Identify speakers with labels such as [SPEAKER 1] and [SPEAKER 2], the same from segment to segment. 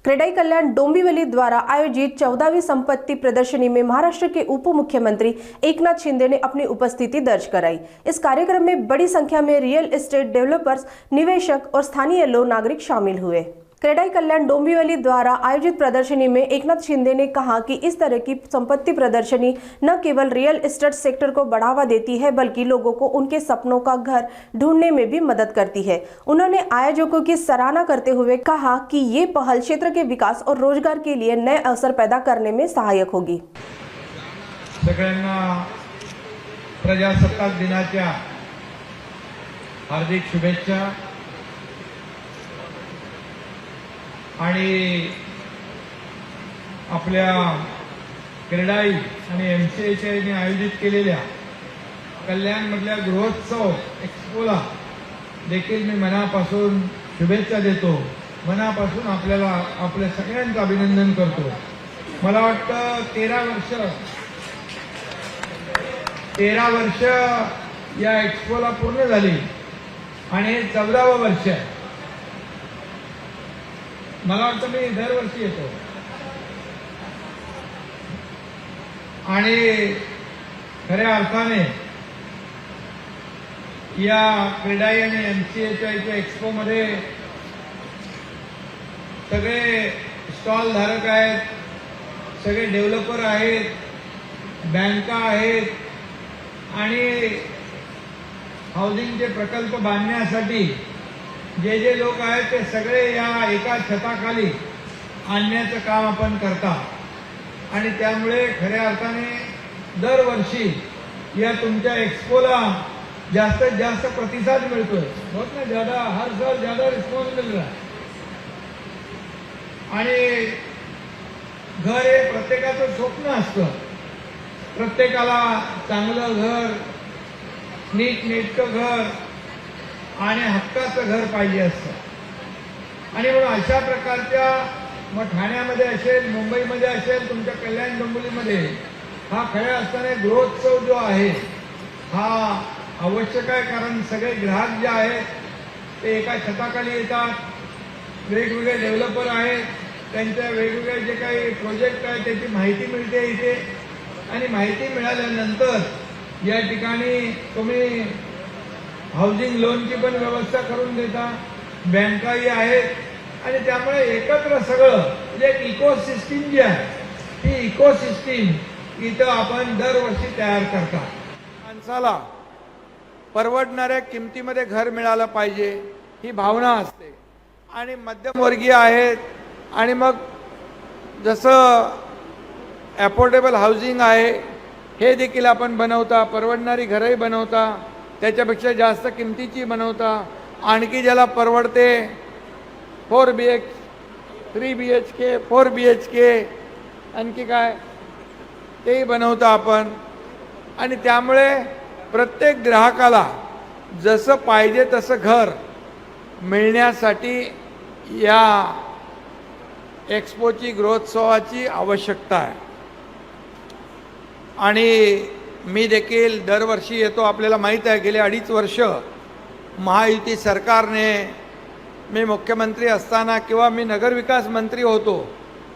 [SPEAKER 1] क्रेडाई कल्याण डोंबिवली द्वारा आयोजित 14वीं संपत्ति प्रदर्शनी में महाराष्ट्र के उप मुख्यमंत्री एकनाथ शिंदे ने अपनी उपस्थिति दर्ज कराई। इस कार्यक्रम में बड़ी संख्या में रियल एस्टेट डेवलपर्स, निवेशक और स्थानीय लोग नागरिक शामिल हुए। क्रेडाई कल्याण डोंबिवली द्वारा आयोजित प्रदर्शनी में एकनाथ शिंदे ने कहा कि इस तरह की संपत्ति प्रदर्शनी न केवल रियल एस्टेट सेक्टर को बढ़ावा देती है बल्कि लोगों को उनके सपनों का घर ढूंढने में भी मदद करती है। उन्होंने आयोजकों की सराहना करते हुए कहा कि ये पहल क्षेत्र के विकास और रोजगार के लिए नए अवसर पैदा करने में सहायक होगी।
[SPEAKER 2] सगळ्यांना प्रजासत्ताक दिनाच्या हार्दिक शुभेच्छा। आणि आपल्या क्रेडाई आणि एमसीएचआयने आयोजित केलेल्या कल्याणमधल्या गृहोत्सव एक्स्पोला देखील मी मनापासून शुभेच्छा देतो। मनापासून आपल्याला आपल्या सगळ्यांचं अभिनंदन करतो। मला वाटतं 13 वर्ष या एक्स्पोला पूर्ण झाली आणि हे 14वं वर्ष आहे। मला वाटतं मी दरवर्षी येतो आणि खऱ्या अर्थाने या क्रेडाई आणि एमसीएचआयच्या एक्स्पो मध्ये सगळे स्टॉल धारक आहेत, सगळे डेव्हलपर आहेत, बँका आहेत आणि हाऊसिंगचे प्रकल्प बांधण्यासाठी जे जे लोक आहेत ते सगळे या एका छताखाली आणण्याचं काम आपण करता आणि त्यामुळे खऱ्या अर्थाने दरवर्षी या तुमच्या एक्स्पोला जास्तीत जास्त प्रतिसाद मिळतोय। बहुत ना ज्यादा, हर साल ज्यादा रिस्पॉन्स मिल रहा है। आणि घर हे प्रत्येकाचं स्वप्न असतं। प्रत्येकाला चांगलं घर, नीटनेटकं घर आणि हक्काचं घर पाहिजे असतं आणि म्हणून अशा प्रकारच्या मग ठाण्यामध्ये असेल, मुंबईमध्ये असेल, तुमच्या कल्याण डोंबिवलीमध्ये हा खऱ्या अर्थाने गृहोत्सव जो आहे हा आवश्यक आहे। कारण सगळे ग्राहक जे आहेत ते एका छताखाली येतात, वेगवेगळे डेव्हलपर आहेत, त्यांच्या वेगवेगळे जे काही प्रोजेक्ट आहेत त्याची माहिती मिळते इथे आणि माहिती मिळाल्यानंतर या ठिकाणी तुम्ही हाऊसिंग लोनची पण व्यवस्था करून देता, बँकाही आहेत आणि त्यामुळे एकत्र सगळं म्हणजे एक इकोसिस्टीम जी आहे ती इकोसिस्टीम इथं आपण दरवर्षी तयार करता। माणसाला परवडणाऱ्या किमतीमध्ये घर मिळालं पाहिजे ही भावना असते आणि मध्यमवर्गीय आहेत आणि मग जसं अफोर्डेबल हाऊसिंग आहे हे देखील आपण बनवता, परवडणारी घरही बनवता, त्याच्यापेक्षा जास्त किमतीची बनवता, आणखी ज्याला परवडते 4 BH 3 BHK 4 BHK आणखी काय तेही बनवता आपण आणि त्यामुळे प्रत्येक ग्राहकाला जसं पाहिजे तसं घर मिळण्यासाठी या एक्स्पोची गृहोत्सवाची आवश्यकता आहे। आणि मी देखील दरवर्षी येतो। आपल्याला माहीत आहे गेले 2.5 वर्ष महायुती सरकारने मी मुख्यमंत्री असताना किंवा मी नगरविकास मंत्री होतो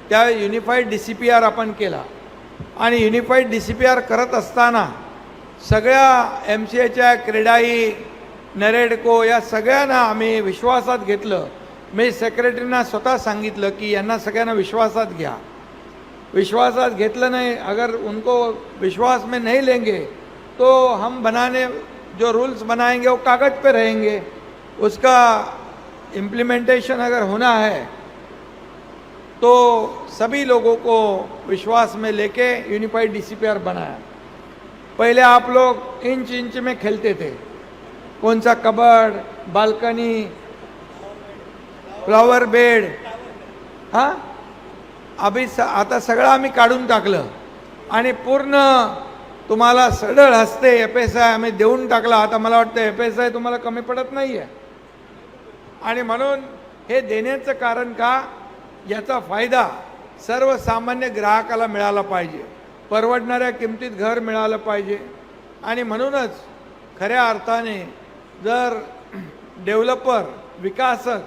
[SPEAKER 2] त्या युनिफाईड DCPR आपण केला आणि युनिफाईड DCPR करत असताना सगळ्या MCHच्या क्रेडाई, नरेडको या सगळ्यांना आम्ही विश्वासात घेतलं। मी सेक्रेटरींना स्वतः सांगितलं की यांना सगळ्यांना विश्वासात घ्या। विश्वासात घेतलं नहीं, अगर उनको विश्वास में नहीं लेंगे तो हम जो रूल्स बनाएंगे वो कागज़ पे रहेंगे। उसका इम्प्लीमेंटेशन अगर होना है तो सभी लोगों को विश्वास में लेके यूनिफाइड DCPR बनाया। पहले आप लोग इंच इंच में खेलते थे, कौन सा कबर्ड, बालकनी, फ्लावर बेड, हाँ अभी आता सगळं आम्ही काढून टाकलं आणि पूर्ण तुम्हाला सरळ हस्ते FSI आम्ही देऊन टाकला। आता मला वाटतं FSI तुम्हाला कमी पडत नाही आहे आणि म्हणून हे देण्याचं कारण का, याचा फायदा सर्वसामान्य ग्राहकाला मिळाला पाहिजे, परवडणाऱ्या किमतीत घर मिळालं पाहिजे आणि म्हणूनच खऱ्या अर्थाने जर डेव्हलपर, विकासक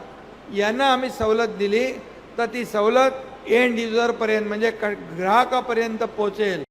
[SPEAKER 2] यांना आम्ही सवलत दिली तर ती सवलत एंड युजरपर्यंत म्हणजे ग्राहकापर्यंत पोहोचेल.